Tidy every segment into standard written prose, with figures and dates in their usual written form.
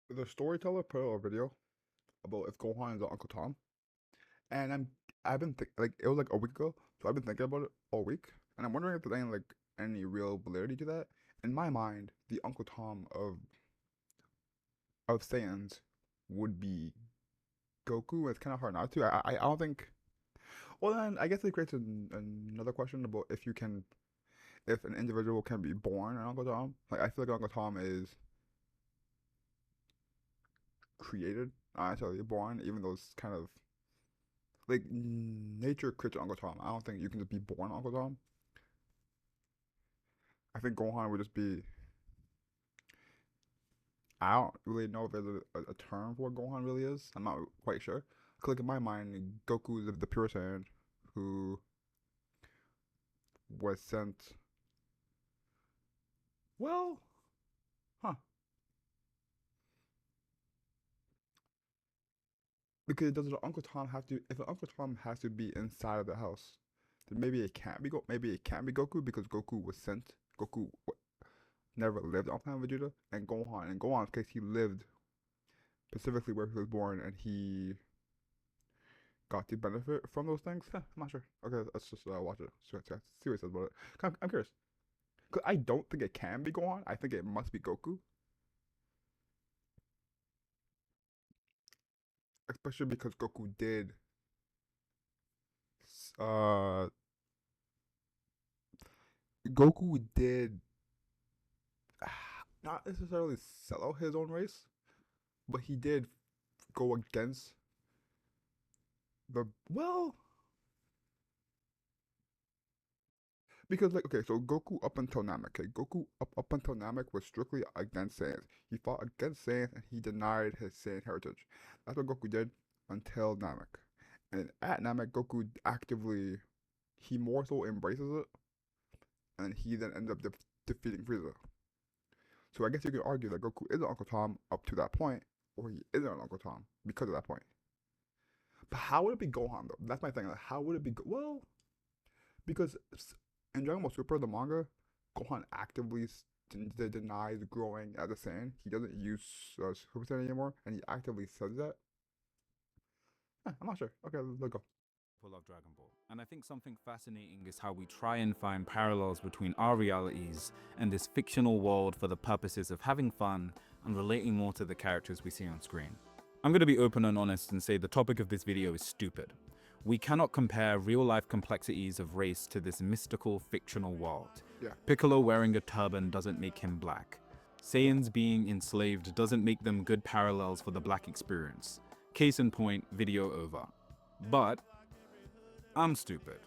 The storyteller put out a video about if Gohan is Uncle Tom, and I've been like it was like a week ago, so I've been thinking about it all week, and I'm wondering if there's any real validity to that. In my mind, the Uncle Tom of Saiyans would be Goku. It's kind of hard not to. I don't think. Well, then I guess it creates another question about if an individual can be born an Uncle Tom. Like I feel like Uncle Tom is created, not necessarily born, even though it's kind of like nature creates Uncle Tom. I don't think you can just be born Uncle Tom. I think Gohan would just be. I don't really know if there's a term for what Gohan really is. I'm not quite sure. 'Cause, like in my mind, Goku is the pure Saiyan who was sent. Well, huh? Because does an Uncle Tom have to? If an Uncle Tom has to be inside of the house, then maybe it can't be Maybe it can't be Goku because Goku was sent. Goku never lived on planet Vegeta, and Gohan. In Gohan's case, he lived specifically where he was born, and he got to benefit from those things. I'm not sure. Okay, let's just watch it. See what he says about it. I'm curious. Cause I don't think it can be Gohan. I think it must be Goku, especially because uh, Goku did not necessarily sell out his own race, but he did go against the because like okay, so Goku up until Namek, okay, Goku up until Namek was strictly against Saiyans. He fought against Saiyans and he denied his Saiyan heritage. That's what Goku did until Namek. And at Namek, Goku actively he more so embraces it, and he then ends up defeating Frieza. So I guess you could argue that Goku is an Uncle Tom up to that point, or he isn't an Uncle Tom because of that point. But how would it be Gohan though? That's my thing. Like, how would it be? Well, because in Dragon Ball Super, the manga, Gohan actively denies growing as a Saiyan. He doesn't use Super Saiyan anymore, and he actively says that. I'm not sure. Okay, let's go. Of Dragon Ball. And I think something fascinating is how we try and find parallels between our realities and this fictional world for the purposes of having fun and relating more to the characters we see on screen. I'm going to be open and honest and say the topic of this video is stupid. We cannot compare real-life complexities of race to this mystical, fictional world. Yeah. Piccolo wearing a turban doesn't make him black. Saiyans being enslaved doesn't make them good parallels for the black experience. Case in point, video over. But I'm stupid,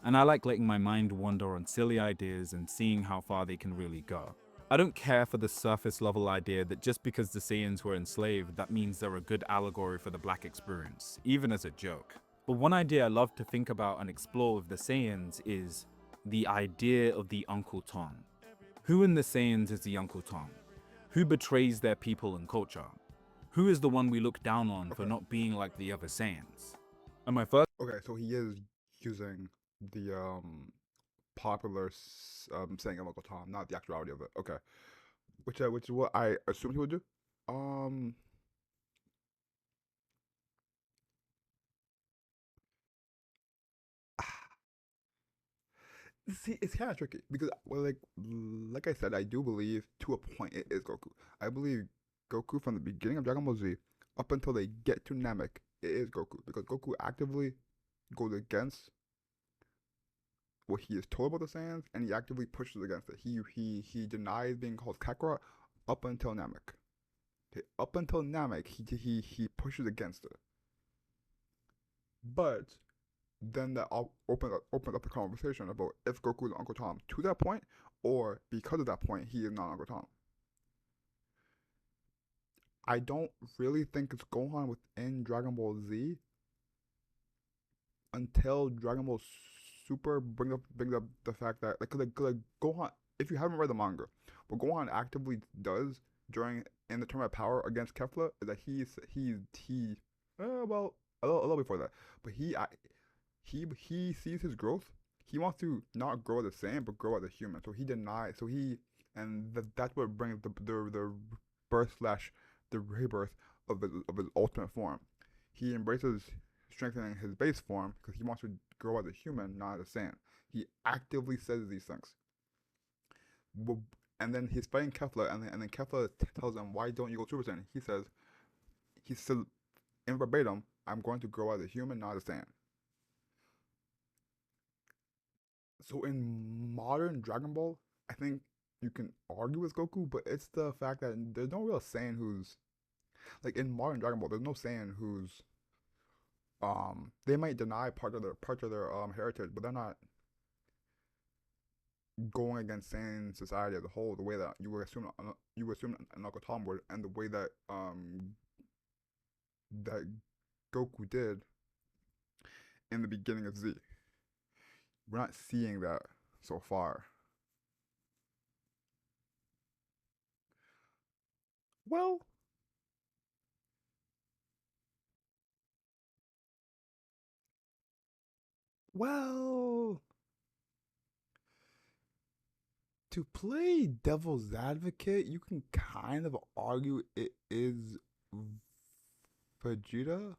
and I like letting my mind wander on silly ideas and seeing how far they can really go. I don't care for the surface level idea that just because the Saiyans were enslaved, that means they're a good allegory for the black experience, even as a joke. But one idea I love to think about and explore with the Saiyans is the idea of the Uncle Tom. Who in the Saiyans is the Uncle Tom? Who betrays their people and culture? Who is the one we look down on for Okay. not being like the other Saiyans? And my first Okay, so he is using the popular saying of Uncle Tom, not the actuality of it. Okay, which is what I assumed he would do. Um, See, it's kind of tricky because, well, like I said, I do believe to a point it is Goku. I believe Goku from the beginning of Dragon Ball Z up until they get to Namek, it is Goku because Goku actively goes against what he is told about the Saiyans, and he actively pushes against it. He denies being called Kakarot up until Namek. Okay, up until Namek, he pushes against it. But then that opens up the conversation about if Goku is Uncle Tom to that point, or because of that point, he is not Uncle Tom. I don't really think it's Gohan within Dragon Ball Z until Dragon Ball Super brings up the fact that like Gohan. If you haven't read the manga, what Gohan actively does during in the tournament of power against Kefla is that well a little before that, but he sees his growth. He wants to not grow the same, but grow as a human. So he denies. So he and that's what brings the birth slash the rebirth of his ultimate form. He embraces strengthening his base form because he wants to grow as a human, not as a Saiyan. He actively says these things. And then he's fighting Kefla, and then Kefla tells him, "Why don't you go Super Saiyan?" He says in verbatim, "I'm going to grow as a human, not as a Saiyan." So in modern Dragon Ball, I think you can argue with Goku, but it's the fact that there's no real Saiyan who's like in modern Dragon Ball. There's no Saiyan who's they might deny part of their heritage, but they're not going against Saiyan society as a whole the way that you would assume an Uncle Tom would, and the way that that Goku did in the beginning of Z. We're not seeing that so far. Well, well, to play devil's advocate, you can kind of argue it is Vegeta.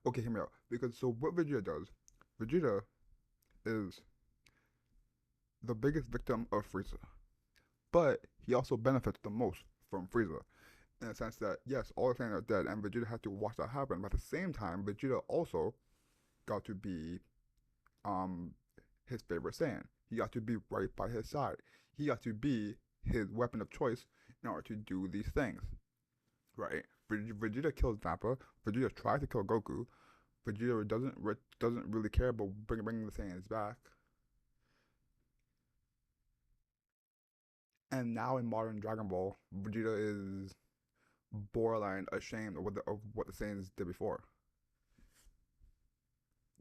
Okay, hear me out. Because so what Vegeta does, Vegeta is the biggest victim of Frieza, but he also benefits the most from Frieza in the sense that yes, all the Saiyans are dead, and Vegeta had to watch that happen. But at the same time, Vegeta also got to be um his favorite Saiyan. He got to be right by his side. He got to be his weapon of choice in order to do these things. Right? Vegeta kills Nappa. Vegeta tries to kill Goku. Vegeta doesn't really care about bringing the Saiyans back. And now in modern Dragon Ball, Vegeta is borderline ashamed of what the Saiyans did before.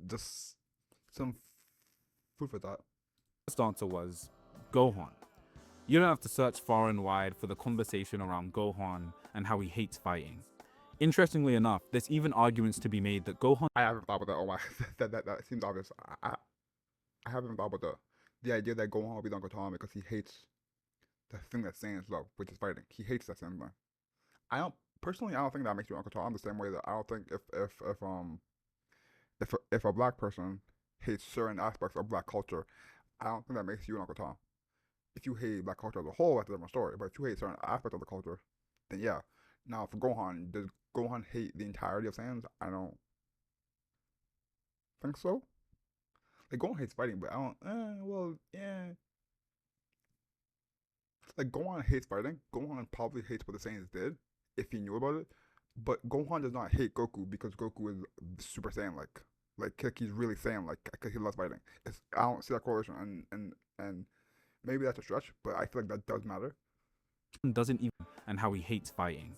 Just some food for thought. First answer was Gohan. You don't have to search far and wide for the conversation around Gohan and how he hates fighting. Interestingly enough, there's even arguments to be made that Gohan I haven't thought about that. Oh my, that seems obvious. I haven't thought about the idea that Gohan will be Uncle Tom because he hates the thing that Saiyans love, which is fighting. He hates that same thing. I don't personally. I don't think that makes you Uncle Tom the same way that I don't think if a black person hates certain aspects of black culture, I don't think that makes you an Uncle Tom. If you hate black culture as a whole, that's a different story. But if you hate certain aspects of the culture, then yeah. Now for Gohan, does Gohan hate the entirety of Saiyans? I don't think so. Like Gohan hates fighting, but I don't. Well, yeah. Like Gohan hates fighting. Gohan probably hates what the Saiyans did if he knew about it. But Gohan does not hate Goku because Goku is Super Saiyan like he's really Saiyan like because he loves fighting. I don't see that correlation, and maybe that's a stretch, but I feel like that does matter. doesn't even and how he hates fighting.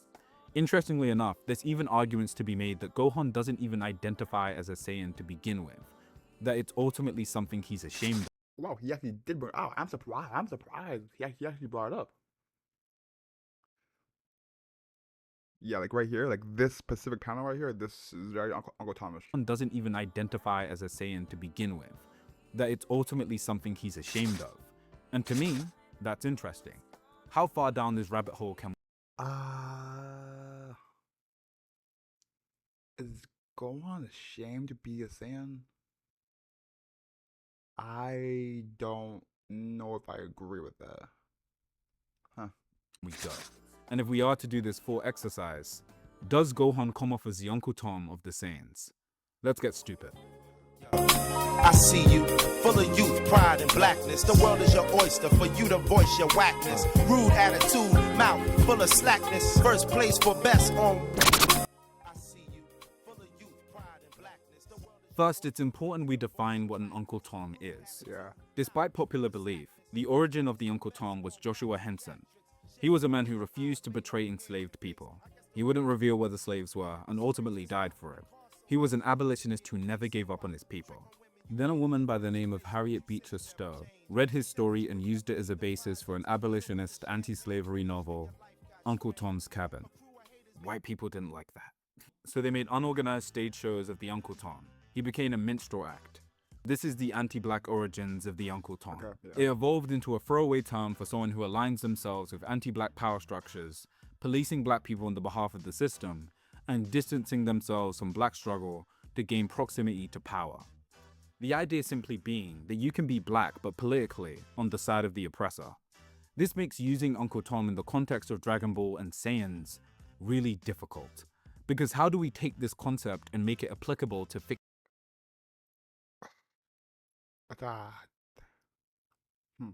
Interestingly enough, there's even arguments to be made that Gohan doesn't even identify as a Saiyan to begin with, that it's ultimately something he's ashamed of. Wow, he actually did bring. Oh, I'm surprised. I'm surprised. He actually brought it up. Yeah, like right here, like this specific panel right here. This is very Uncle Thomas. Gohan doesn't even identify as a Saiyan to begin with, that it's ultimately something he's ashamed of. And to me, that's interesting. How far down this rabbit hole can Is Gohan ashamed to be a Saiyan? I don't know if I agree with that. Huh. we go? And if we are to do this full exercise, does Gohan come off as the Uncle Tom of the Saiyans? Let's get stupid. I see you, full of youth, pride, and blackness. The world is your oyster for you to voice your whackness. Rude attitude, mouth full of slackness. First place for best on. I see you, full of youth, pride, and blackness. The world is First, it's important we define what an Uncle Tom is. Yeah. Despite popular belief, the origin of the Uncle Tom was Joshua Henson. He was a man who refused to betray enslaved people. He wouldn't reveal where the slaves were and ultimately died for it. He was an abolitionist who never gave up on his people. Then a woman by the name of Harriet Beecher Stowe read his story and used it as a basis for an abolitionist anti-slavery novel, Uncle Tom's Cabin. White people didn't like that. So they made unorganized stage shows of the Uncle Tom. He became a minstrel act. This is the anti-black origins of the Uncle Tom. Okay, yeah. It evolved into a throwaway term for someone who aligns themselves with anti-black power structures policing black people on the behalf of the system, and distancing themselves from black struggle to gain proximity to power. The idea simply being that you can be black but politically on the side of the oppressor. This makes using Uncle Tom in the context of Dragon Ball and Saiyans really difficult, because how do we take this concept and make it applicable to fiction? Ah, hmm.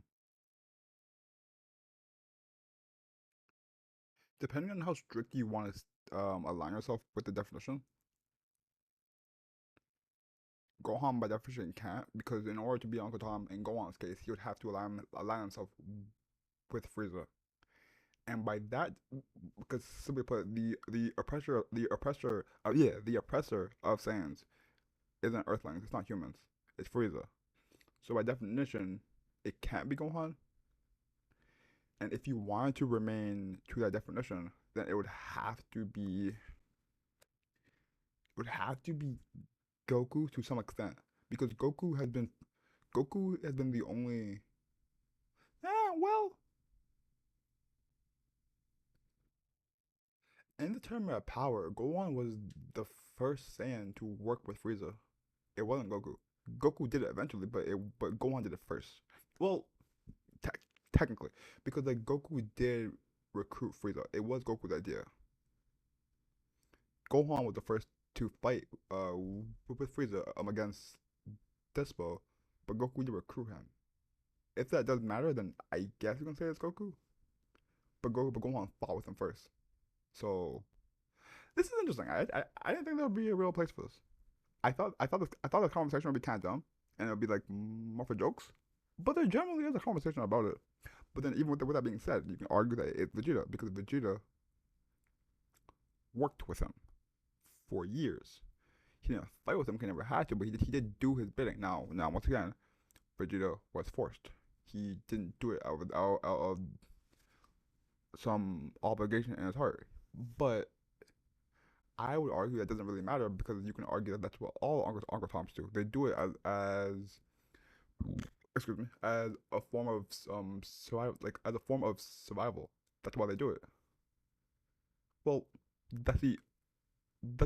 Depending on how strict you want to align yourself with the definition, Gohan by definition can't, because in order to be Uncle Tom in Gohan's case, he would have to align himself with Frieza. And by that, because simply put, the oppressor of Saiyans isn't Earthlings. It's not humans. It's Frieza. So by definition, it can't be Gohan. And if you wanted to remain to that definition, then it would have to be Goku to some extent, because Goku has been the only. Well, in the tournament of power, Gohan was the first Saiyan to work with Frieza. It wasn't Goku. Goku did it eventually, but Gohan did it first. Well, te- technically, because like Goku did recruit Frieza. It was Goku's idea. Gohan was the first to fight with Frieza against Despo, but Goku did recruit him. If that doesn't matter, then I guess you can say it's Goku. But Gohan fought with him first. So this is interesting. I didn't think there would be a real place for this. I thought the conversation would be kind of dumb and it would be like more for jokes. But there generally is a conversation about it. But then even with that being said, you can argue that it's Vegeta, because Vegeta worked with him for years. He didn't fight with him, he never had to, but he did do his bidding. Now once again, Vegeta was forced. He didn't do it out of some obligation in his heart. But I would argue that doesn't really matter, because you can argue that that's what all Uncle Toms do. They do it as excuse me, as a form of survival, like as a form of survival. That's why they do it. Well, that's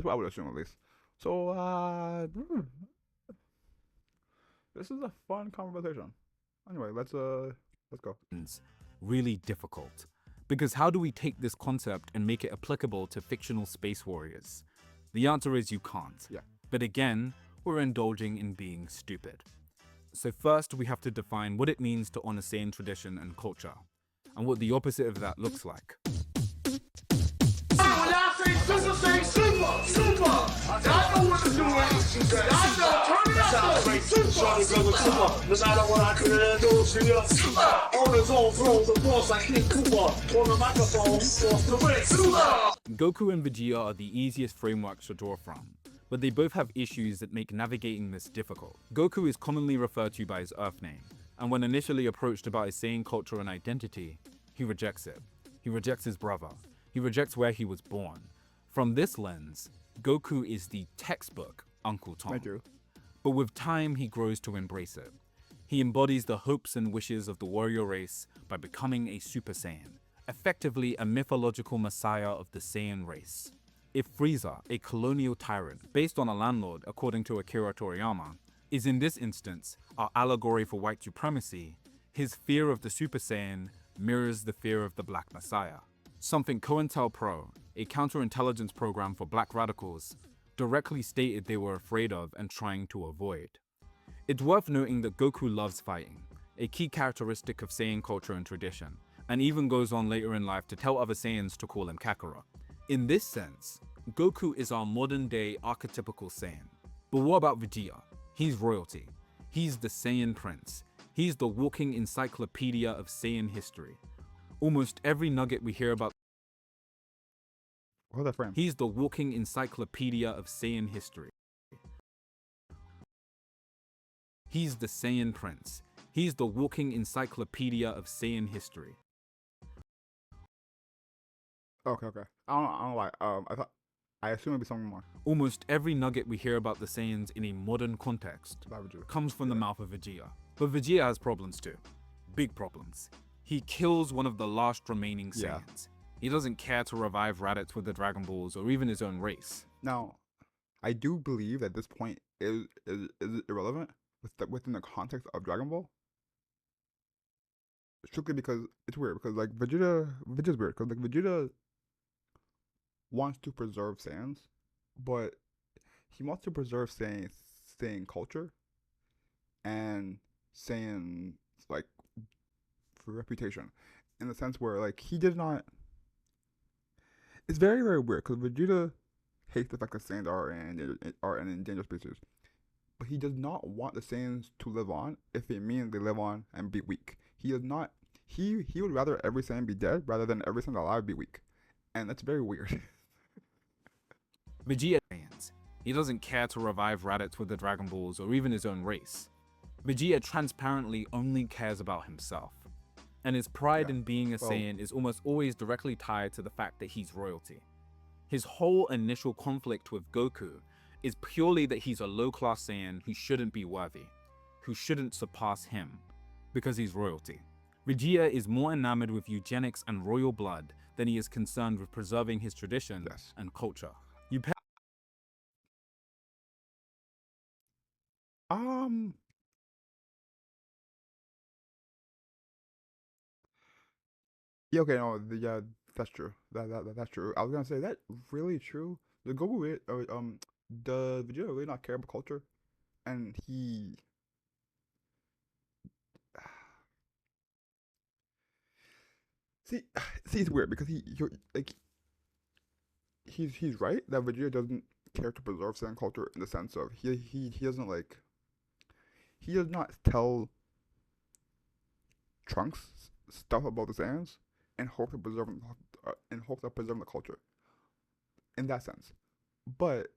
what I would assume at least. So this is a fun conversation. Anyway, let's go. Really difficult. Because how do we take this concept and make it applicable to fictional space warriors? The answer is you can't. Yeah. But again, we're indulging in being stupid. So first we have to define what it means to honor Saiyan tradition and culture, and what the opposite of that looks like. When I say super, say super, super. I know what to do. I know, turn it up. Super. No matter what I could do, super. On his own flows, of course, like King Cooper. On the microphone, off the way, super. Goku and Vegeta are the easiest frameworks to draw from, but they both have issues that make navigating this difficult. Goku is commonly referred to by his Earth name, and when initially approached about his Saiyan culture and identity, he rejects it. He rejects his brother. He rejects where he was born. From this lens, Goku is the textbook Uncle Tom. Thank you. But with time, he grows to embrace it. He embodies the hopes and wishes of the warrior race by becoming a Super Saiyan, effectively a mythological messiah of the Saiyan race. If Frieza, a colonial tyrant based on a landlord according to Akira Toriyama, is in this instance our allegory for white supremacy, his fear of the Super Saiyan mirrors the fear of the Black Messiah. Something COINTELPRO, a counterintelligence program for black radicals, directly stated they were afraid of and trying to avoid. It's worth noting that Goku loves fighting, a key characteristic of Saiyan culture and tradition, and even goes on later in life to tell other Saiyans to call him Kakarot. In this sense, Goku is our modern day archetypical Saiyan. But what about Vegeta? He's royalty. He's the Saiyan prince. He's the walking encyclopedia of Saiyan history. Almost every nugget we hear about. Hold that frame. He's the walking encyclopedia of Saiyan history. He's the Saiyan prince. He's the walking encyclopedia of Saiyan history. Okay. I don't know why. I assume it'd be something more. Almost every nugget we hear about the Saiyans in a modern context comes from the mouth of Vegeta. But Vegeta has problems too. Big problems. He kills one of the last remaining Saiyans. He doesn't care to revive Raditz with the Dragon Balls or even his own race. Now, I do believe that this point is irrelevant within the context of Dragon Ball. Strictly because it's weird. Because like Vegeta's weird. Because like Vegeta wants to preserve Saiyans, but he wants to preserve Saiyan culture and Saiyan like for reputation, in the sense where like he did not. It's very very weird because Vegeta hates the fact that Saiyans are an endangered species, but he does not want the Saiyans to live on if it means they live on and be weak. He does not. He would rather every Saiyan be dead rather than every Saiyan alive be weak, and that's very weird. Vegeta fans. He doesn't care to revive Raditz with the Dragon Balls or even his own race. Vegeta transparently only cares about himself. And his pride in being a Saiyan is almost always directly tied to the fact that he's royalty. His whole initial conflict with Goku is purely that he's a low-class Saiyan who shouldn't be worthy, who shouldn't surpass him, because he's royalty. Vegeta is more enamored with eugenics and royal blood than he is concerned with preserving his tradition and culture. Yeah, okay, no, yeah, that's true. That's true. I was gonna say that really true. The Goku, the Vegeta really not care about culture, and he, see, see, it's weird because like he's right that Vegeta doesn't care to preserve Saiyan culture in the sense of he doesn't like he does not tell Trunks stuff about the Saiyans in hope of preserving the culture in that sense. But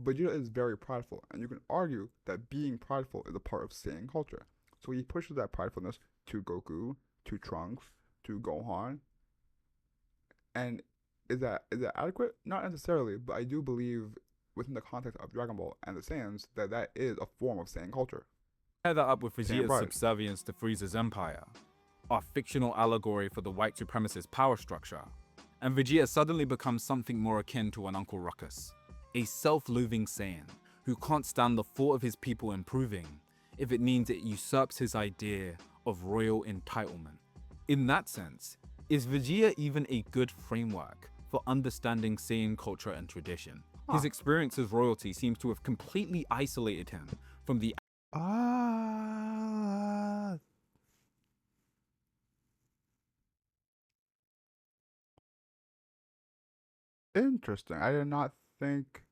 Vegeta is very prideful, and you can argue that being prideful is a part of Saiyan culture. So he pushes that pridefulness to Goku, to Trunks, to Gohan. And is that adequate? Not necessarily, but I do believe within the context of Dragon Ball and the Saiyans that is a form of Saiyan culture. Pair that up with Vegeta's subservience to Frieza's empire, our fictional allegory for the white supremacist power structure, and Vegeta suddenly becomes something more akin to an Uncle Ruckus, a self-loathing Saiyan who can't stand the thought of his people improving if it means it usurps his idea of royal entitlement. In that sense, is Vegeta even a good framework for understanding Saiyan culture and tradition? His experience as royalty seems to have completely isolated him from the Interesting. I did not think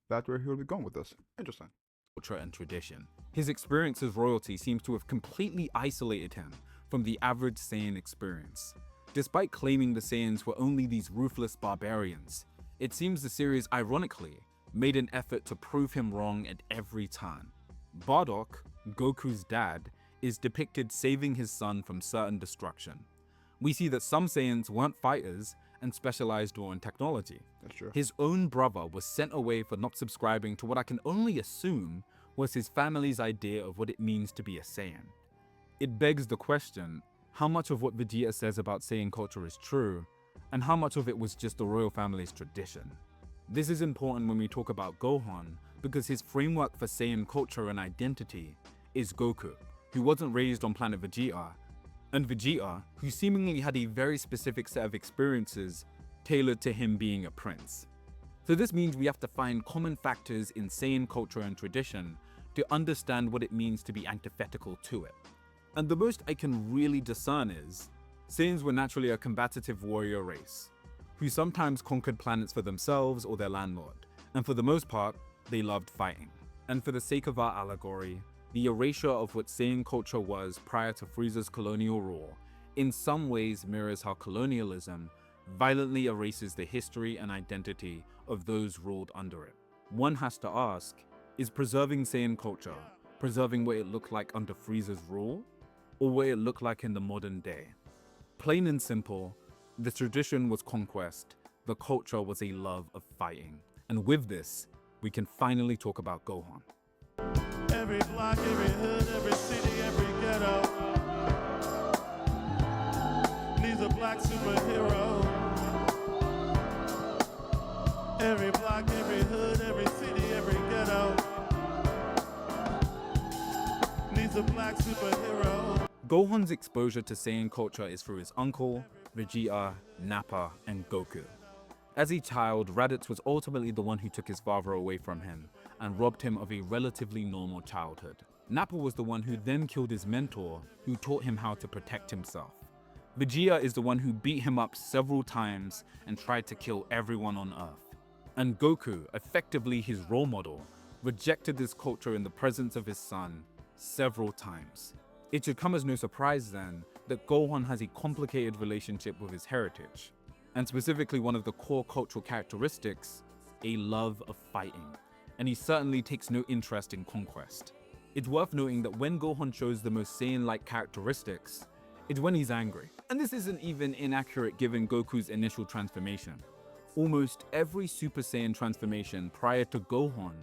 that's where he would be going with this. Interesting. Culture and tradition. His experience as royalty seems to have completely isolated him from the average Saiyan experience. Despite claiming the Saiyans were only these ruthless barbarians, it seems the series ironically made an effort to prove him wrong at every turn. Bardock, Goku's dad, is depicted saving his son from certain destruction. We see that some Saiyans weren't fighters and specialized more in technology. That's true. His own brother was sent away for not subscribing to what I can only assume was his family's idea of what it means to be a Saiyan. It begs the question, how much of what Vegeta says about Saiyan culture is true, and how much of it was just the royal family's tradition? This is important when we talk about Gohan, because his framework for Saiyan culture and identity is Goku, who wasn't raised on planet Vegeta, and Vegeta, who seemingly had a very specific set of experiences tailored to him being a prince. So this means we have to find common factors in Saiyan culture and tradition to understand what it means to be antithetical to it. And the most I can really discern is, Saiyans were naturally a combative warrior race, who sometimes conquered planets for themselves or their landlord, and for the most part, they loved fighting. And for the sake of our allegory, the erasure of what Saiyan culture was prior to Frieza's colonial rule in some ways mirrors how colonialism violently erases the history and identity of those ruled under it. One has to ask, is preserving Saiyan culture preserving what it looked like under Frieza's rule, or what it looked like in the modern day? Plain and simple, the tradition was conquest, the culture was a love of fighting. And with this, we can finally talk about Gohan. Every block, every hood, every city, every ghetto needs needs a black superhero. Every block, every hood, every city, every ghetto needs a black superhero. Gohan's exposure to Saiyan culture is through his uncle, Vegeta, Nappa, and Goku. As a child, Raditz was ultimately the one who took his father away from him and robbed him of a relatively normal childhood. Nappa was the one who then killed his mentor, who taught him how to protect himself. Vegeta is the one who beat him up several times and tried to kill everyone on Earth. And Goku, effectively his role model, rejected this culture in the presence of his son several times. It should come as no surprise then that Gohan has a complicated relationship with his heritage, and specifically one of the core cultural characteristics, a love of fighting, and he certainly takes no interest in conquest. It's worth noting that when Gohan shows the most Saiyan-like characteristics, it's when he's angry. And this isn't even inaccurate given Goku's initial transformation. Almost every Super Saiyan transformation prior to Gohan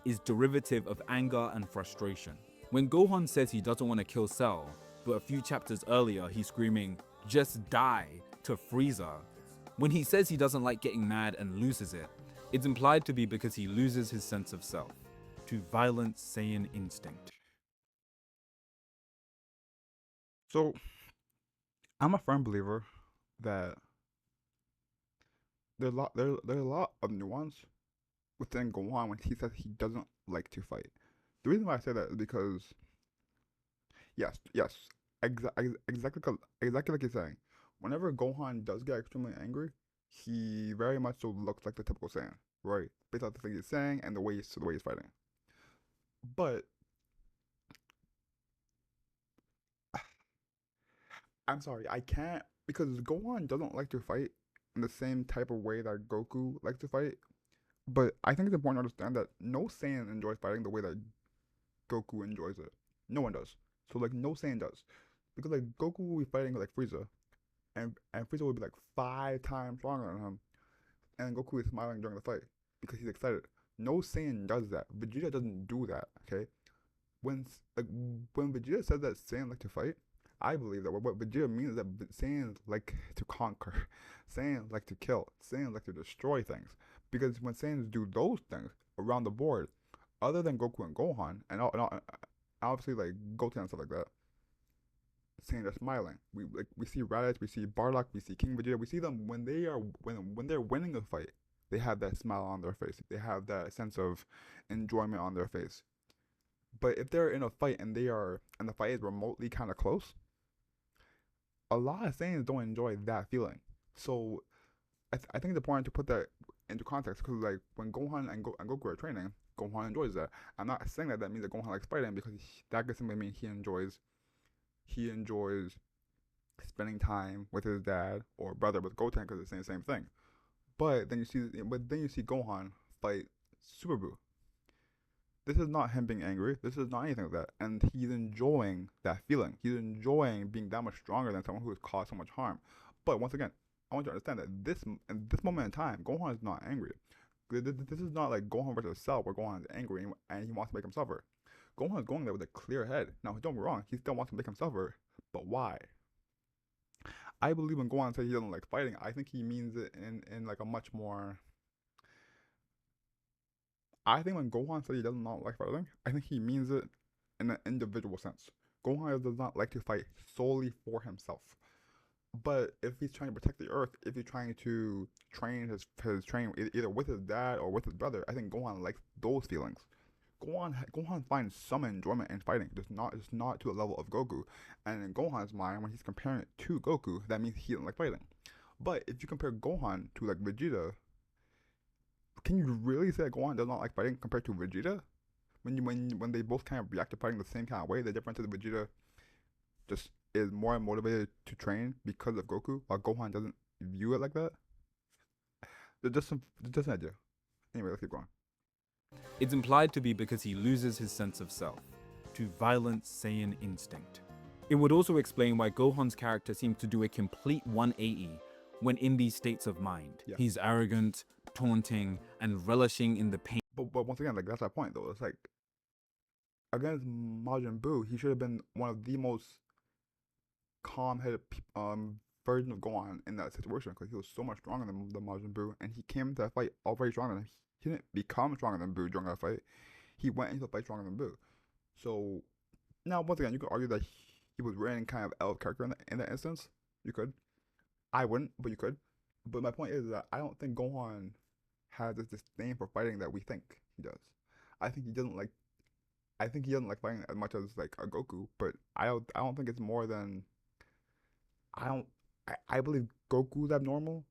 is derivative of anger and frustration. When Gohan says he doesn't want to kill Cell, but a few chapters earlier he's screaming, "Just die," to Frieza, when he says he doesn't like getting mad and loses it, it's implied to be because he loses his sense of self to violent Saiyan instinct. So, I'm a firm believer that there's a lot of nuance within Gohan when he says he doesn't like to fight. The reason why I say that is because yes, exactly like you're saying. Whenever Gohan does get extremely angry, he very much so looks like the typical Saiyan, right? Based on the things he's saying and the way he's fighting. But I'm sorry, I can't, because Gohan doesn't like to fight in the same type of way that Goku likes to fight. But I think it's important to understand that no Saiyan enjoys fighting the way that Goku enjoys it. No one does. So like no Saiyan does. Because like Goku will be fighting like Frieza, and Frieza will be like 5 times stronger than him, and Goku is smiling during the fight because he's excited. No Saiyan does that. Vegeta doesn't do that. Okay, like when Vegeta says that Saiyans like to fight, I believe that what Vegeta means is that Saiyans like to conquer, Saiyans like to kill, Saiyans like to destroy things. Because when Saiyans do those things around the board, other than Goku and Gohan, and obviously like Goten and stuff like that, Saiyans are smiling. We see Raditz, we see Bardock, we see King Vegeta. We see them when they're winning a fight. They have that smile on their face. They have that sense of enjoyment on their face. But if they're in a fight and the fight is remotely kind of close, a lot of Saiyans don't enjoy that feeling. So I think it's important to put that into context, because like when Gohan and Goku are training, Gohan enjoys that. I'm not saying that means that Gohan likes fighting, because that could simply mean he enjoys spending time with his dad or brother with Goten, because it's the same thing. But then you see Gohan fight Super Buu. This is not him being angry. This is not anything like that. And he's enjoying that feeling. He's enjoying being that much stronger than someone who has caused so much harm. But once again, I want you to understand that in this moment in time, Gohan is not angry. This is not like Gohan versus Cell, where Gohan is angry and he wants to make him suffer. Gohan is going there with a clear head. Now, don't be wrong, he still wants to make him suffer, but why? I believe when Gohan says he doesn't like fighting, I think he means it in like a much more. I think when Gohan says he does not like fighting, I think he means it in an individual sense. Gohan does not like to fight solely for himself. But if he's trying to protect the Earth, if he's trying to train his train either with his dad or with his brother, I think Gohan likes those feelings. Gohan finds some enjoyment in fighting, just not to the level of Goku. And in Gohan's mind, when he's comparing it to Goku, that means he doesn't like fighting. But if you compare Gohan to like Vegeta, can you really say that Gohan does not like fighting compared to Vegeta? When they both kind of react to fighting the same kind of way, the difference is Vegeta just is more motivated to train because of Goku, while Gohan doesn't view it like that. Just an idea. Anyway, let's keep going. It's implied to be because he loses his sense of self to violent Saiyan instinct. It would also explain why Gohan's character seems to do a complete 180 when in these states of mind. Yeah. He's arrogant, taunting, and relishing in the pain. But once again, like that's our point though. It's like against Majin Buu, he should have been one of the most calm-headed version of Gohan in that situation because he was so much stronger than Majin Buu, and he came to that fight already stronger than him. He didn't become stronger than Buu during that fight. He went into the fight stronger than Buu. So now, once again, you could argue that he was written kind of out of character in that instance. You could. I wouldn't, but you could. But my point is that I don't think Gohan has this disdain for fighting that we think he does. I think he doesn't like. I think he doesn't like fighting as much as like a Goku, but I don't think it's more than. I don't. I believe Goku's abnormal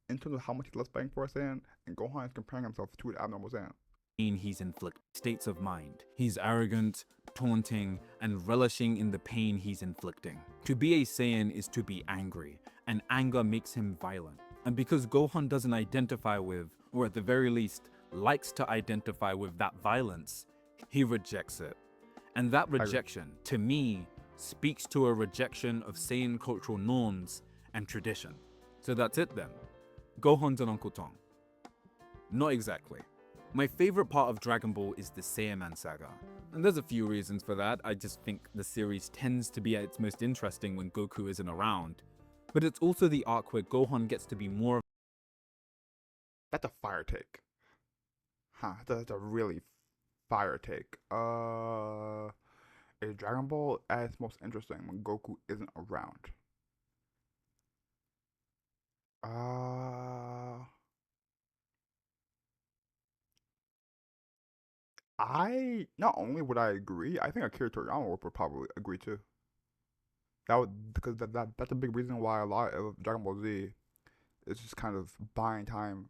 in terms of how much he loves fighting for a Saiyan, and Gohan is comparing himself to an abnormal Saiyan. He's inflicted states of mind. He's arrogant, taunting, and relishing in the pain he's inflicting. To be a Saiyan is to be angry, and anger makes him violent. And because Gohan doesn't identify with, or at the very least, likes to identify with that violence, he rejects it. And that rejection, to me, speaks to a rejection of Saiyan cultural norms and tradition. So that's it then. Gohan's an Uncle Tom. Not exactly. My favorite part of Dragon Ball is the Saiyaman saga. And there's a few reasons for that. I just think the series tends to be at its most interesting when Goku isn't around. But it's also the arc where Gohan gets to be more. That's a fire take. Huh, that's a really fire take. Is Dragon Ball at its most interesting when Goku isn't around? I not only would I agree, I think Akira Toriyama would probably agree too. That would because that's a big reason why a lot of Dragon Ball Z is just kind of buying time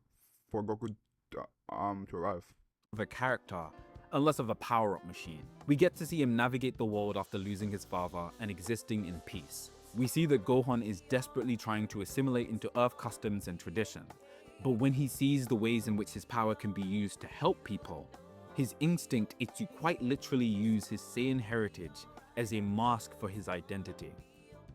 for Goku to arrive. Of a character and less of a power-up machine. We get to see him navigate the world after losing his father and existing in peace. We see that Gohan is desperately trying to assimilate into Earth customs and tradition. But when he sees the ways in which his power can be used to help people, his instinct is to quite literally use his Saiyan heritage as a mask for his identity.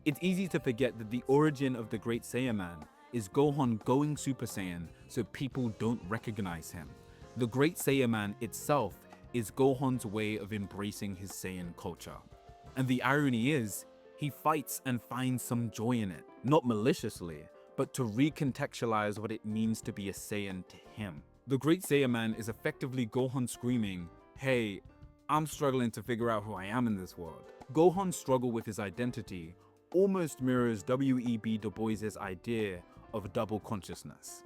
It's easy to forget that the origin of the Great Saiyaman is Gohan going Super Saiyan so people don't recognize him. The Great Saiyaman itself is Gohan's way of embracing his Saiyan culture. And the irony is, he fights and finds some joy in it, not maliciously, but to recontextualize what it means to be a Saiyan to him. The Great Saiyaman is effectively Gohan screaming, "Hey, I'm struggling to figure out who I am in this world." Gohan's struggle with his identity almost mirrors W.E.B. Du Bois's idea of double consciousness.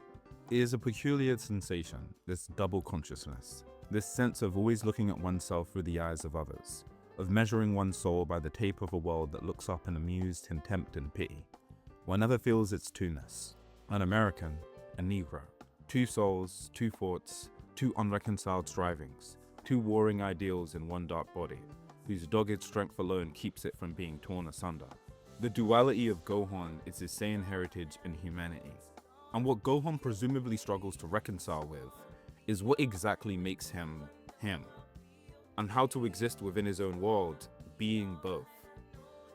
It is a peculiar sensation, this double consciousness, this sense of always looking at oneself through the eyes of others, of measuring one's soul by the tape of a world that looks up in amused contempt and pity. One never feels its two-ness. An American, a Negro. Two souls, two thoughts, two unreconciled strivings, two warring ideals in one dark body, whose dogged strength alone keeps it from being torn asunder. The duality of Gohan is his Saiyan heritage and humanity. And what Gohan presumably struggles to reconcile with is what exactly makes him, him, and how to exist within his own world, being both.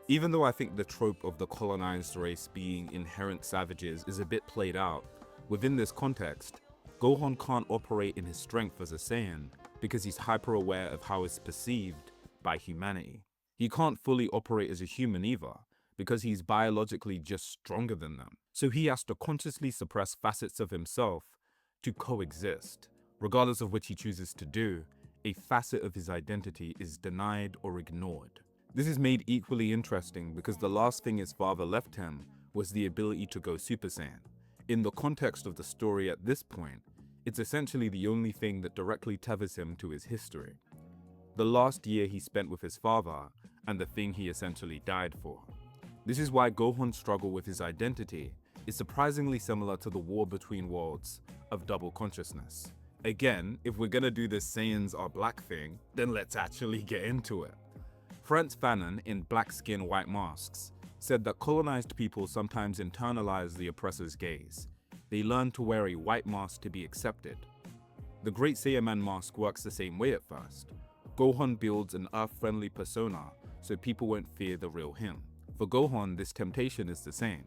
Even though I think the trope of the colonized race being inherent savages is a bit played out, within this context, Gohan can't operate in his strength as a Saiyan because he's hyper-aware of how it's perceived by humanity. He can't fully operate as a human either, because he's biologically just stronger than them. So he has to consciously suppress facets of himself to coexist. Regardless of which he chooses to do, a facet of his identity is denied or ignored. This is made equally interesting because the last thing his father left him was the ability to go Super Saiyan. In the context of the story at this point, it's essentially the only thing that directly tethers him to his history. The last year he spent with his father, and the thing he essentially died for. This is why Gohan's struggle with his identity is surprisingly similar to the war between worlds of double consciousness. Again, if we're gonna do this Saiyans are black thing, then let's actually get into it. Frantz Fanon in Black Skin, White Masks said that colonized people sometimes internalize the oppressor's gaze. They learn to wear a white mask to be accepted. The Great Saiyaman mask works the same way at first. Gohan builds an Earth-friendly persona so people won't fear the real him. For Gohan, this temptation is the same,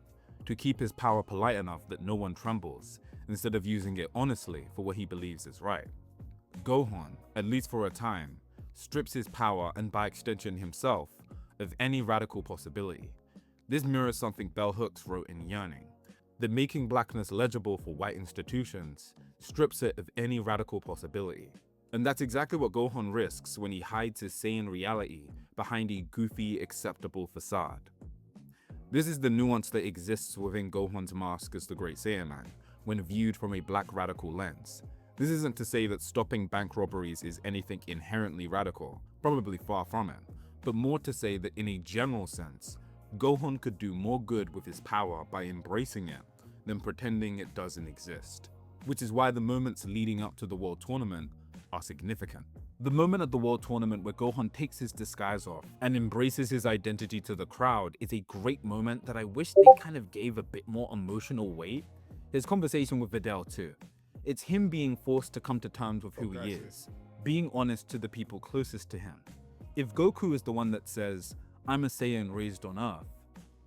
to keep his power polite enough that no one trembles, instead of using it honestly for what he believes is right. Gohan, at least for a time, strips his power and by extension himself of any radical possibility. This mirrors something Bell Hooks wrote in Yearning, that making blackness legible for white institutions strips it of any radical possibility. And that's exactly what Gohan risks when he hides his Saiyan reality behind a goofy, acceptable facade. This is the nuance that exists within Gohan's mask as the Great Saiyaman, when viewed from a black radical lens. This isn't to say that stopping bank robberies is anything inherently radical, probably far from it, but more to say that in a general sense, Gohan could do more good with his power by embracing it than pretending it doesn't exist. Which is why the moments leading up to the World Tournament are significant. The moment at the World Tournament where Gohan takes his disguise off and embraces his identity to the crowd is a great moment that I wish they kind of gave a bit more emotional weight. His conversation with Videl too. It's him being forced to come to terms with who he is, being honest to the people closest to him. If Goku is the one that says, "I'm a Saiyan raised on Earth,"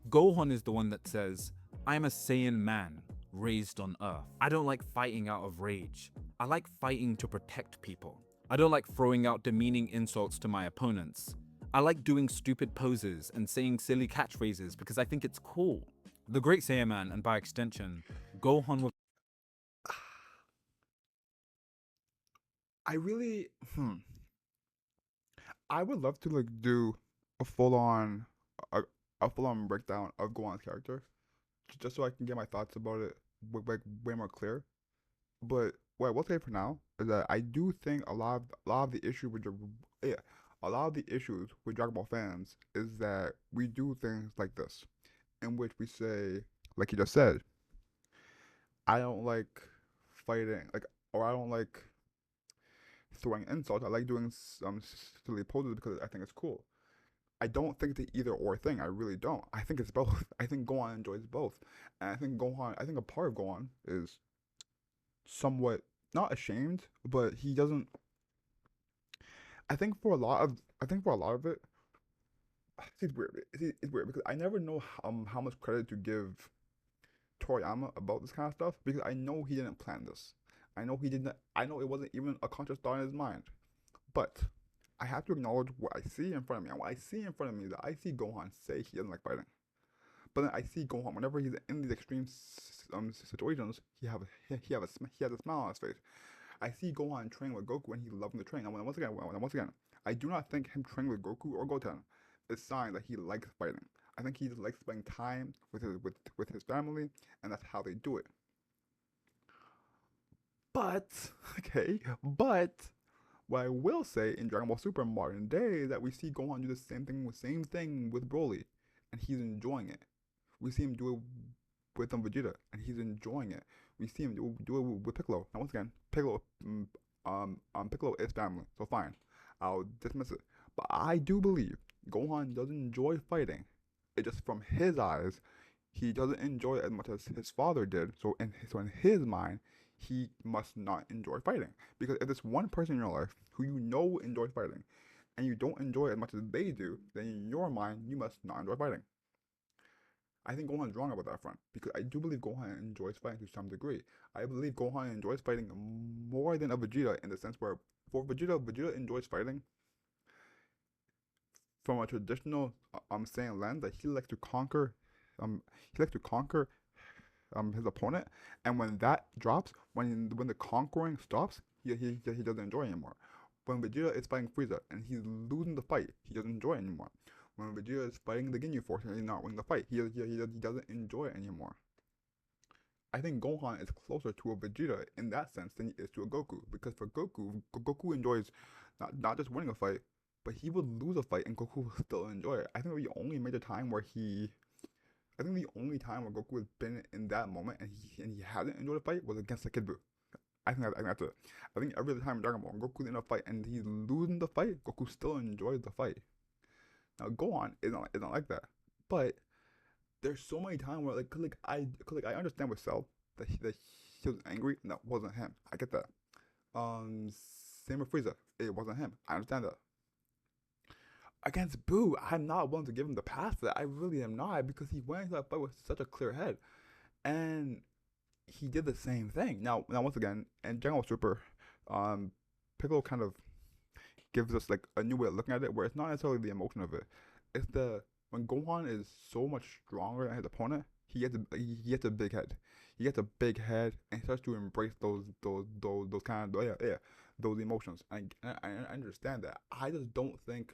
Gohan is the one that says, "I'm a Saiyan man raised on Earth. I don't like fighting out of rage. I like fighting to protect people. I don't like throwing out demeaning insults to my opponents. I like doing stupid poses and saying silly catchphrases because I think it's cool." The Great Saiyaman, and by extension, Gohan was I really, I would love to like do a full on, a, a full on breakdown of Gohan's character, just so I can get my thoughts about it like way more clear. But what I will say for now is that I do think a lot of the issue with yeah, a lot of the issues with Dragon Ball fans is that we do things like this, in which we say, like you just said, I don't like fighting, like, or I don't like throwing insults. I like doing some silly poses because I think it's cool. I don't think it's an either or thing. I really don't. I think it's both. I think Gohan enjoys both, and I think a part of Gohan is somewhat not ashamed, but he doesn't. I think for a lot of it, it's weird. It's weird because I never know how much credit to give Toriyama about this kind of stuff because I know he didn't plan this. I know he didn't. I know it wasn't even a conscious thought in his mind. But I have to acknowledge what I see in front of me. And what I see in front of me is that I see Gohan say he doesn't like fighting. But then I see Gohan whenever he's in these extreme situations, he has a smile on his face. I see Gohan train with Goku and he's loving the train. And once again, I do not think him training with Goku or Goten is a sign that he likes fighting. I think he just likes spending time with his family, and that's how they do it. But but what I will say in Dragon Ball Super modern day is that we see Gohan do the same thing with Broly, and he's enjoying it. We see him do it with Vegeta, and he's enjoying it. We see him do it with Piccolo. Now once again, Piccolo is family, so fine, I'll dismiss it. But I do believe Gohan doesn't enjoy fighting. It just from his eyes, he doesn't enjoy it as much as his father did. So in his mind, he must not enjoy fighting. Because if there's one person in your life who you know enjoys fighting, and you don't enjoy it as much as they do, then in your mind, you must not enjoy fighting. I think Gohan's wrong about that front, because I do believe Gohan enjoys fighting to some degree. I believe Gohan enjoys fighting more than a Vegeta, in the sense where, for Vegeta enjoys fighting from a traditional Saiyan lens, that he likes to conquer his opponent, and when that drops, when the conquering stops, he doesn't enjoy anymore. When Vegeta is fighting Frieza and he's losing the fight, he doesn't enjoy it anymore. When Vegeta is fighting the Ginyu Force and he's not winning the fight, he doesn't enjoy it anymore. I think Gohan is closer to a Vegeta in that sense than he is to a Goku, because for Goku enjoys not just winning a fight, but he would lose a fight and Goku will still enjoy it. I think the only major time where Goku has been in that moment and he hasn't enjoyed a fight was against the Kid Buu. I think that's it. I think every other time in Dragon Ball, Goku's in a fight and he's losing the fight, Goku still enjoys the fight. Now Gohan isn't like that, but there's so many times where I understand with Cell that he was angry and that wasn't him. I get that. Same with Frieza, it wasn't him. I understand that. Against Boo, I'm not willing to give him the pass for that. I really am not, because he went into that fight with such a clear head, and he did the same thing. Now once again, in Dragon Ball Super, Piccolo kind of gives us like a new way of looking at it, where it's not necessarily the emotion of it, it's the when Gohan is so much stronger than his opponent, he gets a big head. He gets a big head and he starts to embrace those kind of those emotions. I understand that. I just don't think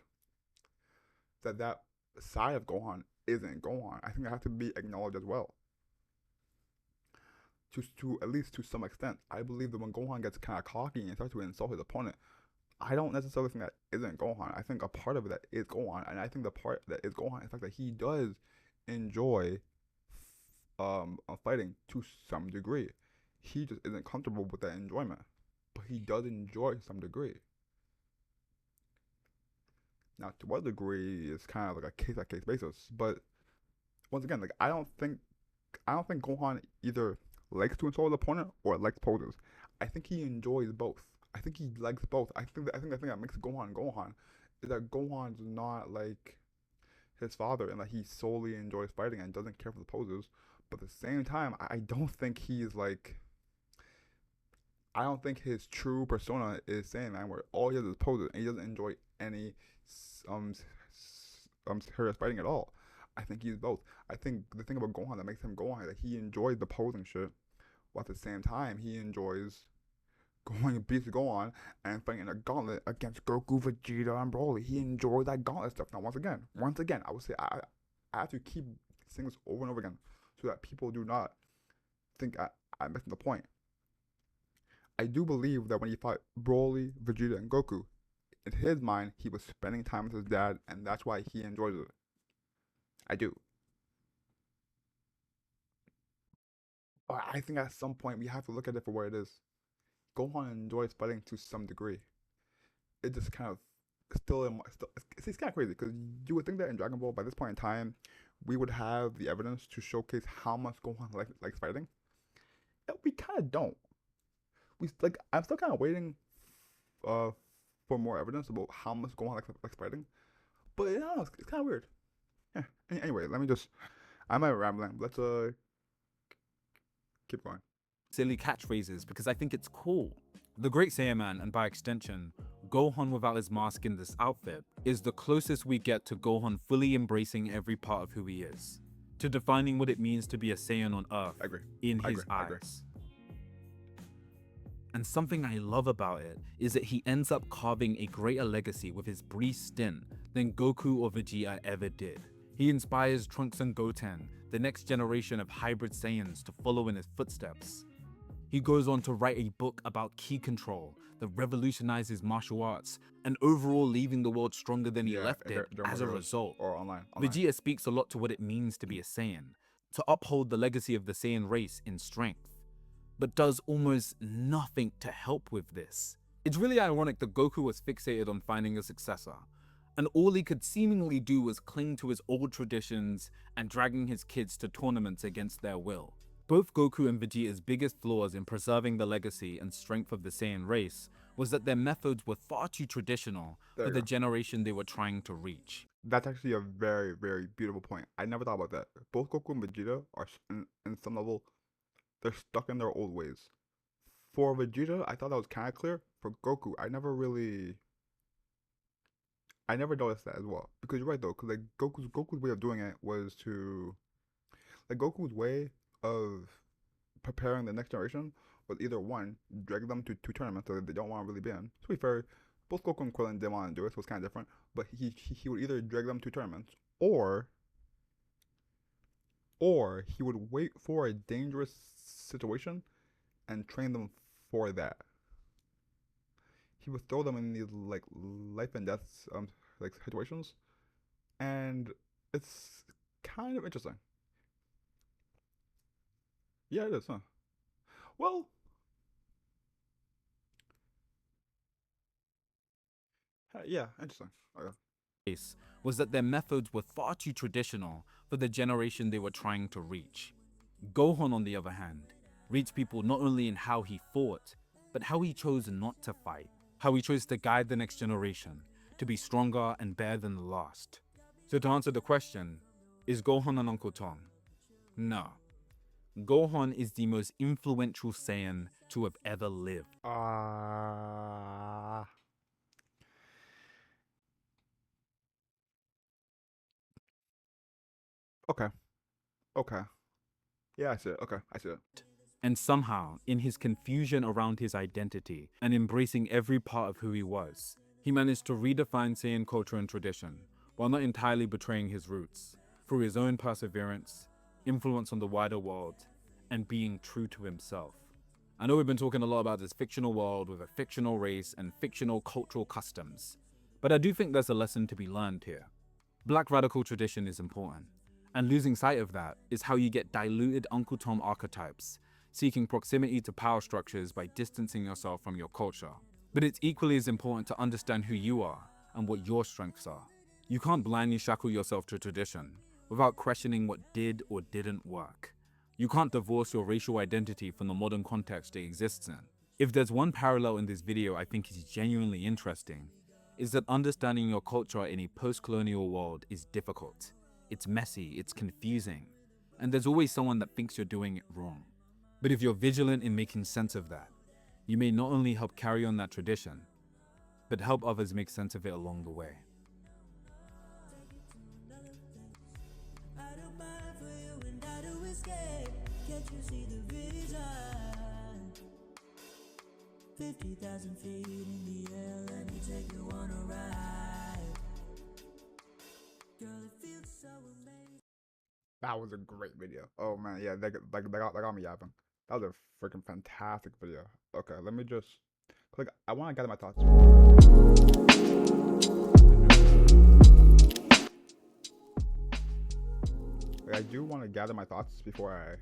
that side of Gohan isn't Gohan. I think that has to be acknowledged as well. To at least to some extent, I believe that when Gohan gets kind of cocky and starts to insult his opponent, I don't necessarily think that isn't Gohan. I think a part of it that is Gohan, and I think the part that is Gohan is the fact that he does enjoy fighting to some degree. He just isn't comfortable with that enjoyment, but he does enjoy to some degree. Now, to what degree is kind of like a case by case basis, but once again, like I don't think Gohan either likes to insult his opponent or likes poses. I think he enjoys both. I think he likes both. I think the thing that makes Gohan Gohan is that Gohan's not like his father and that he solely enjoys fighting and doesn't care for the poses. But at the same time, I don't think he's like I don't think his true persona is Saiyan, where all he does is poses and he doesn't enjoy any um serious fighting at all. I think he's both. I think the thing about Gohan that makes him Gohan is that he enjoys the posing shit, while at the same time he enjoys going beast Gohan and fighting in a gauntlet against Goku, Vegeta, and Broly. He enjoys that gauntlet stuff. Now, once again, I would say I have to keep saying this over and over again so that people do not think I'm missing the point. I do believe that when he fought Broly, Vegeta, and Goku, in his mind, he was spending time with his dad, and that's why he enjoys it. I do. But I think at some point we have to look at it for what it is. Gohan enjoys fighting to some degree. It just kind of it's kind of crazy because you would think that in Dragon Ball by this point in time we would have the evidence to showcase how much Gohan likes fighting. And we kind of don't. We like I'm still kind of waiting uh for more evidence about how much Gohan likes fighting. But I don't know, it's kind of weird. Yeah. Anyway, let me just. I'm rambling. Let's keep going. Silly catchphrases because I think it's cool. The Great Saiyaman, and by extension, Gohan without his mask in this outfit, is the closest we get to Gohan fully embracing every part of who he is, to defining what it means to be a Saiyan on Earth I agree. in I his agree. I agree. eyes. And something I love about it is that he ends up carving a greater legacy with his brief stint than Goku or Vegeta ever did. He inspires Trunks and Goten, the next generation of hybrid Saiyans, to follow in his footsteps. He goes on to write a book about ki control that revolutionizes martial arts and overall leaving the world stronger than he left it as a result. Or online. Vegeta speaks a lot to what it means to be a Saiyan, to uphold the legacy of the Saiyan race in strength, but does almost nothing to help with this. It's really ironic that Goku was fixated on finding a successor, and all he could seemingly do was cling to his old traditions and dragging his kids to tournaments against their will. Both Goku and Vegeta's biggest flaws in preserving the legacy and strength of the Saiyan race was that their methods were far too traditional for the generation they were trying to reach. That's actually a very, very beautiful point. I never thought about that. Both Goku and Vegeta are, in some level, they're stuck in their old ways. For Vegeta, I thought that was kind of clear. For Goku, I never noticed that as well. Because you're right though, because like Goku's way of doing it was to, like Goku's way of preparing the next generation was either one, drag them to two tournaments that they don't want to really be in. To be fair, both Goku and Krillin didn't want to do it, so it's kind of different. But he would either drag them to tournaments, or he would wait for a dangerous situation and train them for that. He would throw them in these like life and death like situations, and it's kind of interesting. Yeah, it is, huh? Well, yeah, interesting. Okay. Was that their methods were far too traditional for the generation they were trying to reach. Gohan, on the other hand, reached people not only in how he fought, but how he chose not to fight, how he chose to guide the next generation, to be stronger and better than the last. So to answer the question, is Gohan an Uncle Tom? No. Gohan is the most influential Saiyan to have ever lived. Okay. Okay. Yeah, I see it. Okay, I see it. And somehow, in his confusion around his identity and embracing every part of who he was, he managed to redefine Saiyan culture and tradition, while not entirely betraying his roots, through his own perseverance, influence on the wider world, and being true to himself. I know we've been talking a lot about this fictional world with a fictional race and fictional cultural customs, but I do think there's a lesson to be learned here. Black radical tradition is important, and losing sight of that is how you get diluted Uncle Tom archetypes, seeking proximity to power structures by distancing yourself from your culture. But it's equally as important to understand who you are and what your strengths are. You can't blindly shackle yourself to tradition without questioning what did or didn't work. You can't divorce your racial identity from the modern context it exists in. If there's one parallel in this video I think is genuinely interesting, is that understanding your culture in a post-colonial world is difficult. It's messy, it's confusing, and there's always someone that thinks you're doing it wrong. But if you're vigilant in making sense of that, you may not only help carry on that tradition, but help others make sense of it along the way. Can't you see the vision? 50,000 feet in the air, let me take you on a ride. Girl, it feels so amazing. That was a great video. Oh man, yeah, that got me yapping. That was a freaking fantastic video. Okay, let me just click. I want to gather my thoughts. Like, I do want to gather my thoughts before I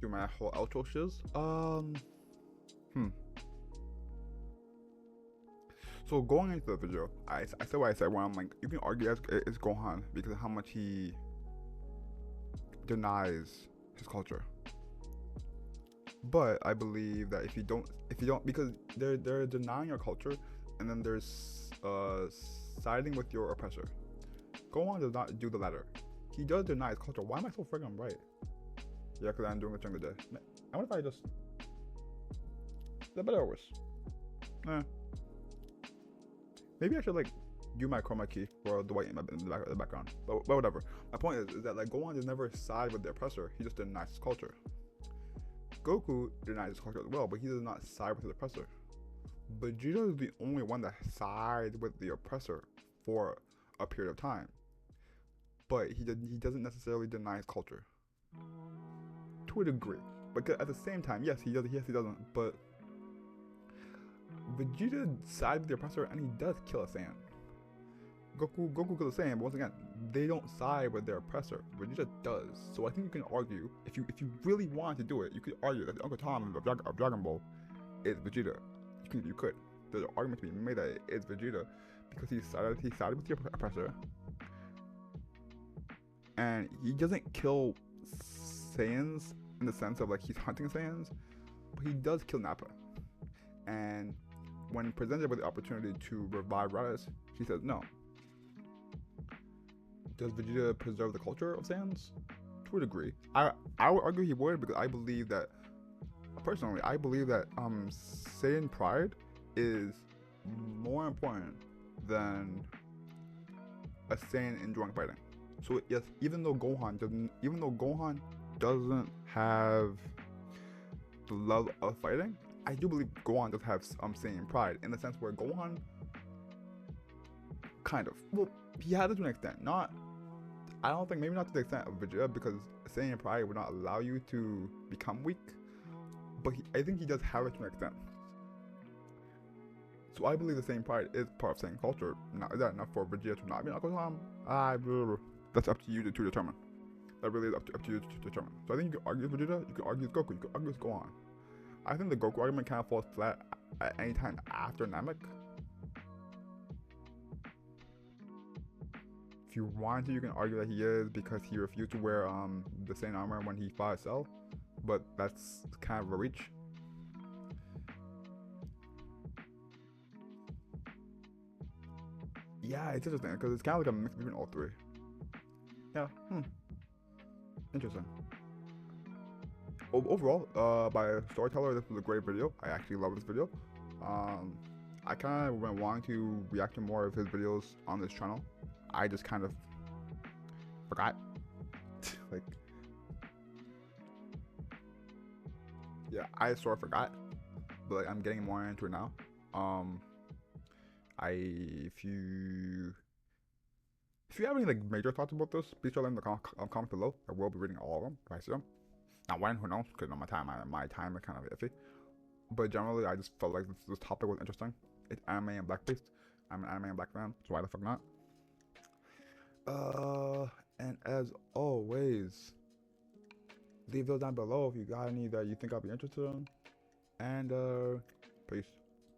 do my whole outro shiz. So going into the video, I said what I said when I'm like, you can argue it's Gohan because of how much he denies his culture. But I believe that if you don't, because they're denying your culture, and then there's siding with your oppressor. Gohan does not do the latter. He does deny his culture. Why am I so friggin' right? Yeah, because I'm doing it during the day. I wonder if I just, is that better or worse? Maybe I should like do my chroma key for the white in the background. But whatever. My point is that like Gohan does never side with the oppressor. He just denies his culture. Goku denies his culture as well, but he does not side with the oppressor. Vegeta is the only one that sides with the oppressor for a period of time. But he doesn't necessarily deny his culture. To a degree. But at the same time, yes, he does. Yes, he doesn't. But Vegeta sides with the oppressor, and he does kill a Saiyan. Goku kills a Saiyan, but once again, they don't side with their oppressor. Vegeta does. So I think you can argue, if you really wanted to do it, you could argue that the Uncle Tom of Dragon Ball is Vegeta. You could. There's an argument to be made that it is Vegeta because he sided with the oppressor, and he doesn't kill Saiyans in the sense of like he's hunting Saiyans, but he does kill Nappa. And when presented with the opportunity to revive Raditz, she says no. Does Vegeta preserve the culture of Saiyans? To a degree. I would argue he would, because I believe that, personally, Saiyan pride is more important than a Saiyan enjoying fighting. So yes, even though Gohan doesn't have the love of fighting, I do believe Gohan does have Saiyan pride, in the sense where Gohan kind of, well, he had it to an extent. I don't think, maybe not to the extent of Vegeta, because Saiyan pride would not allow you to become weak. But I think he does have it to an extent. So I believe the Saiyan pride is part of Saiyan culture. Now, is that enough for Vegeta to not be an Uncle Tom? That's up to you to determine. That really is up to you to determine. So I think you can argue with Vegeta, you can argue with Goku, you can argue with Gohan. I think the Goku argument kind of falls flat at any time after Namek. If you want to, you can argue that he is, because he refused to wear the same armor when he fought Cell, but that's kind of a reach. Yeah, it's interesting because it's kind of like a mix between all three. Yeah, interesting. Overall, by Storyteller, this was a great video. I actually love this video. I kind of been wanting to react to more of his videos on this channel. I just kind of forgot. Like, yeah, I sort of forgot, but like, I'm getting more into it now. If you have any like major thoughts about this, please tell them in the comments below. I will be reading all of them if I see them. Now when, who knows? Because my time is kind of iffy. But generally, I just felt like this topic was interesting. It's anime and black based. I'm an anime and black fan, so why the fuck not? And as always, leave those down below if you got any that you think I'll be interested in. And peace.